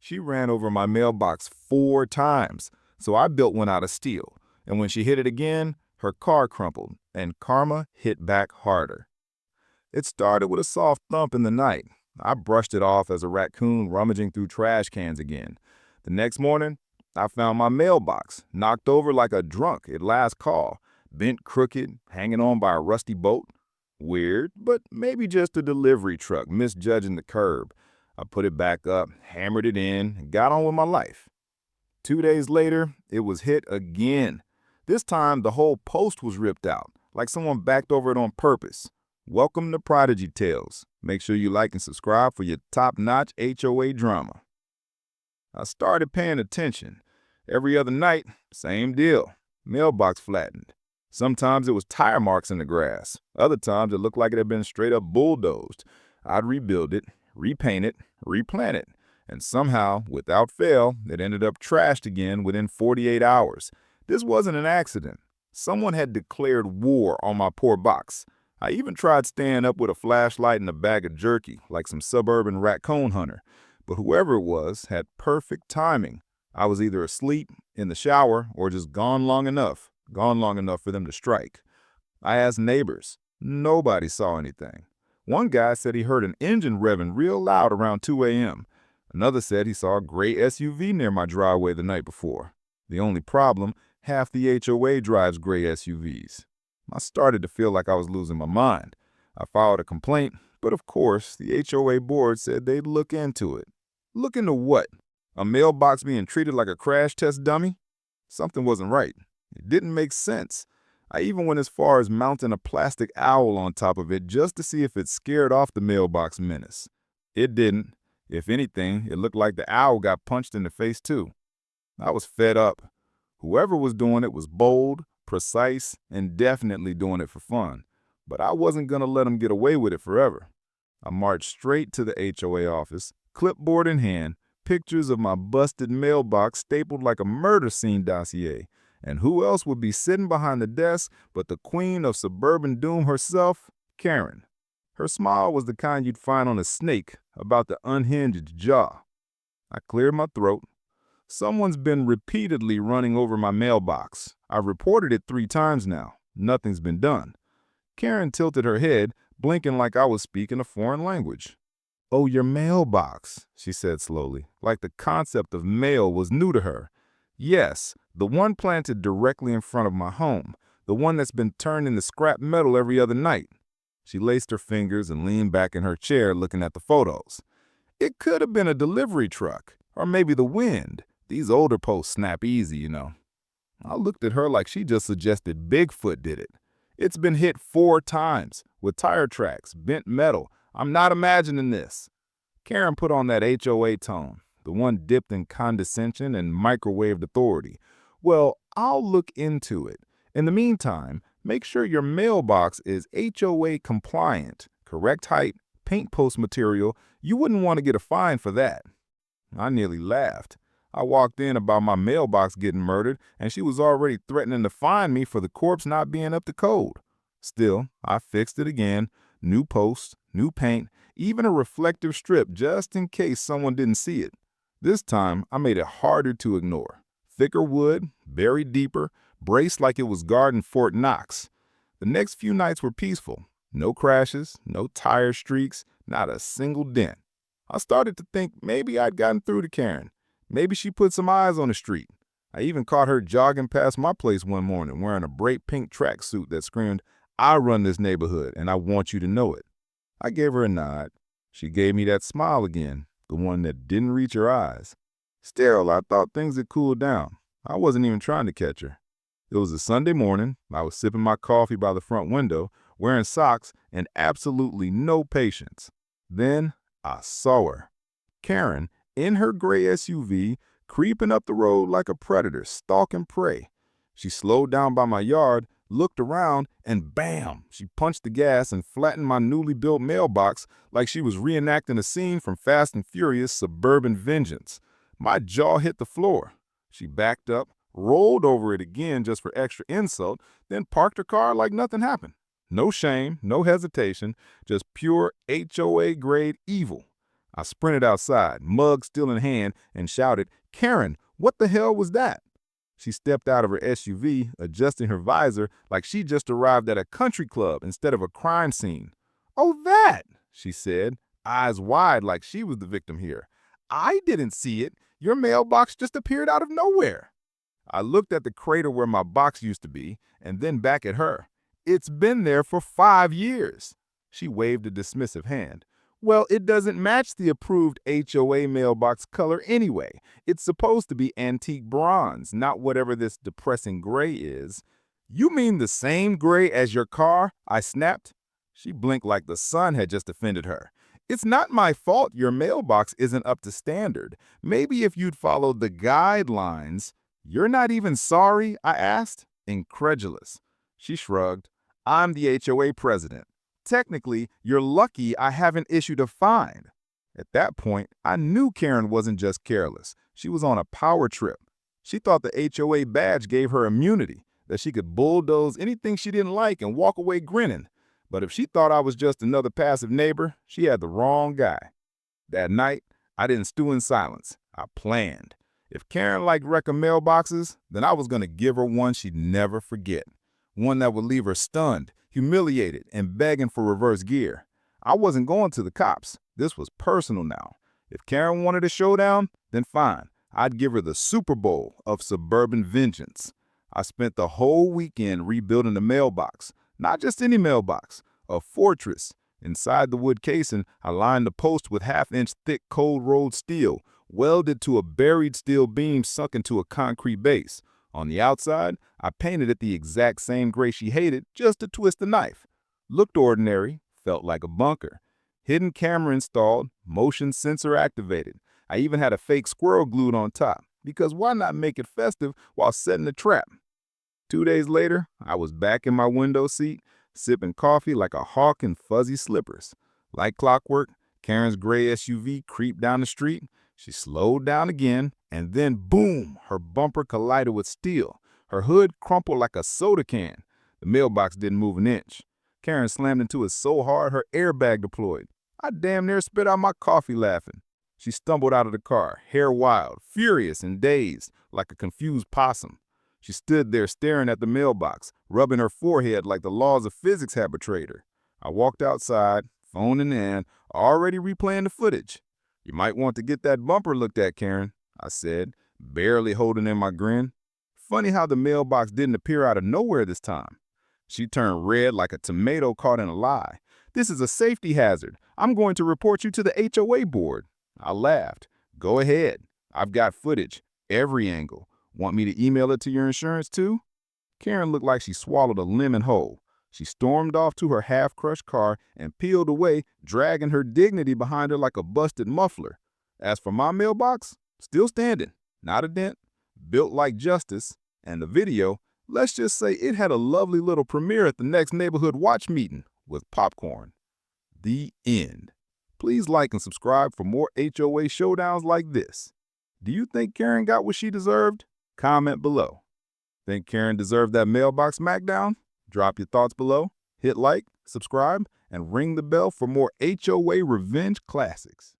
She ran over my mailbox 4 times, so I built one out of steel. And when she hit it again, her car crumpled, and karma hit back harder. It started with a soft thump in the night. I brushed it off as a raccoon rummaging through trash cans again. The next morning, I found my mailbox, knocked over like a drunk at last call, bent crooked, hanging on by a rusty bolt. Weird, but maybe just a delivery truck misjudging the curb. I put it back up, hammered it in, and got on with my life. 2 days later, it was hit again. This time, the whole post was ripped out, like someone backed over it on purpose. Welcome to Prodigy Tales. Make sure you like and subscribe for your top-notch HOA drama. I started paying attention. Every other night, same deal. Mailbox flattened. Sometimes it was tire marks in the grass. Other times it looked like it had been straight up bulldozed. I'd rebuild it, repaint it, replant it, and somehow, without fail, it ended up trashed again within 48 hours. This wasn't an accident. Someone had declared war on my poor box. I even tried staying up with a flashlight and a bag of jerky, like some suburban raccoon hunter. But whoever it was had perfect timing. I was either asleep, in the shower, or just gone long enough for them to strike. I asked neighbors. Nobody saw anything. One guy said he heard an engine revving real loud around 2 a.m. Another said he saw a gray SUV near my driveway the night before. The only problem, half the HOA drives gray SUVs. I started to feel like I was losing my mind. I filed a complaint, but of course, the HOA board said they'd look into it. Look into what? A mailbox being treated like a crash test dummy? Something wasn't right. It didn't make sense. I even went as far as mounting a plastic owl on top of it just to see if it scared off the mailbox menace. It didn't. If anything, it looked like the owl got punched in the face too. I was fed up. Whoever was doing it was bold, precise, and definitely doing it for fun. But I wasn't going to let them get away with it forever. I marched straight to the HOA office, clipboard in hand, pictures of my busted mailbox stapled like a murder scene dossier. And who else would be sitting behind the desk but the queen of suburban doom herself, Karen. Her smile was the kind you'd find on a snake about to unhinge its jaw. I cleared my throat. Someone's been repeatedly running over my mailbox. I've reported it 3 times now. Nothing's been done. Karen tilted her head, blinking like I was speaking a foreign language. "Oh, your mailbox," she said slowly, like the concept of mail was new to her. "Yes, the one planted directly in front of my home, the one that's been turned into scrap metal every other night." She laced her fingers and leaned back in her chair looking at the photos. It could have been a delivery truck, or maybe the wind. These older posts snap easy, you know. I looked at her like she just suggested Bigfoot did it. It's been hit 4 times, with tire tracks, bent metal. I'm not imagining this. Karen put on that HOA tone, the one dipped in condescension and microwaved authority. "Well, I'll look into it. In the meantime, make sure your mailbox is HOA compliant, correct height, paint post material. You wouldn't want to get a fine for that." I nearly laughed. I walked in about my mailbox getting murdered, and she was already threatening to fine me for the corpse not being up to code. Still, I fixed it again. New post, new paint, even a reflective strip just in case someone didn't see it. This time, I made it harder to ignore. Thicker wood, buried deeper, braced like it was guarding Fort Knox. The next few nights were peaceful. No crashes, no tire streaks, not a single dent. I started to think maybe I'd gotten through to Karen. Maybe she put some eyes on the street. I even caught her jogging past my place one morning wearing a bright pink tracksuit that screamed, "I run this neighborhood and I want you to know it." I gave her a nod. She gave me that smile again, the one that didn't reach her eyes. Still, I thought things had cooled down. I wasn't even trying to catch her. It was a Sunday morning. I was sipping my coffee by the front window, wearing socks and absolutely no patience. Then I saw her. Karen, in her gray SUV, creeping up the road like a predator, stalking prey. She slowed down by my yard, looked around, and bam, she punched the gas and flattened my newly built mailbox like she was reenacting a scene from Fast and Furious Suburban Vengeance. My jaw hit the floor. She backed up, rolled over it again just for extra insult, then parked her car like nothing happened. No shame, no hesitation, just pure HOA-grade evil. I sprinted outside, mug still in hand, and shouted, "Karen, what the hell was that?" She stepped out of her SUV, adjusting her visor like she just arrived at a country club instead of a crime scene. "Oh, that," she said, eyes wide like she was the victim here. "I didn't see it. Your mailbox just appeared out of nowhere." I looked at the crater where my box used to be, and then back at her. "It's been there for 5 years." She waved a dismissive hand. "Well, it doesn't match the approved HOA mailbox color anyway. It's supposed to be antique bronze, not whatever this depressing gray is." "You mean the same gray as your car?" I snapped. She blinked like the sun had just offended her. "It's not my fault your mailbox isn't up to standard. Maybe if you'd followed the guidelines—" "You're not even sorry?" I asked, incredulous. She shrugged. "I'm the HOA president. Technically, you're lucky I haven't issued a fine." At that point, I knew Karen wasn't just careless. She was on a power trip. She thought the HOA badge gave her immunity, that she could bulldoze anything she didn't like and walk away grinning. But if she thought I was just another passive neighbor, she had the wrong guy. That night, I didn't stew in silence. I planned. If Karen liked wrecker mailboxes, then I was going to give her one she'd never forget. One that would leave her stunned, humiliated, and begging for reverse gear. I wasn't going to the cops. This was personal now. If Karen wanted a showdown, then fine. I'd give her the Super Bowl of suburban vengeance. I spent the whole weekend rebuilding the mailbox. Not just any mailbox, a fortress. Inside the wood casing, I lined the post with half-inch thick cold-rolled steel, welded to a buried steel beam sunk into a concrete base. On the outside, I painted it the exact same gray she hated, just to twist the knife. Looked ordinary, felt like a bunker. Hidden camera installed, motion sensor activated. I even had a fake squirrel glued on top, because why not make it festive while setting the trap? 2 days later, I was back in my window seat, sipping coffee like a hawk in fuzzy slippers. Like clockwork, Karen's gray SUV creeped down the street. She slowed down again, and then boom, her bumper collided with steel. Her hood crumpled like a soda can. The mailbox didn't move an inch. Karen slammed into it so hard her airbag deployed. I damn near spit out my coffee laughing. She stumbled out of the car, hair wild, furious and dazed, like a confused possum. She stood there staring at the mailbox, rubbing her forehead like the laws of physics had betrayed her. I walked outside, phone in hand, already replaying the footage. "You might want to get that bumper looked at, Karen," I said, barely holding in my grin. Funny how the mailbox didn't appear out of nowhere this time. She turned red like a tomato caught in a lie. "This is a safety hazard. I'm going to report you to the HOA board." I laughed. "Go ahead. I've got footage, every angle. Want me to email it to your insurance too?" Karen looked like she swallowed a lemon whole. She stormed off to her half-crushed car and peeled away, dragging her dignity behind her like a busted muffler. As for my mailbox, still standing, not a dent, built like justice, and the video, let's just say it had a lovely little premiere at the next neighborhood watch meeting with popcorn. The end. Please like and subscribe for more HOA showdowns like this. Do you think Karen got what she deserved? Comment below. Think Karen deserved that mailbox smackdown? Drop your thoughts below, hit like, subscribe, and ring the bell for more HOA revenge classics.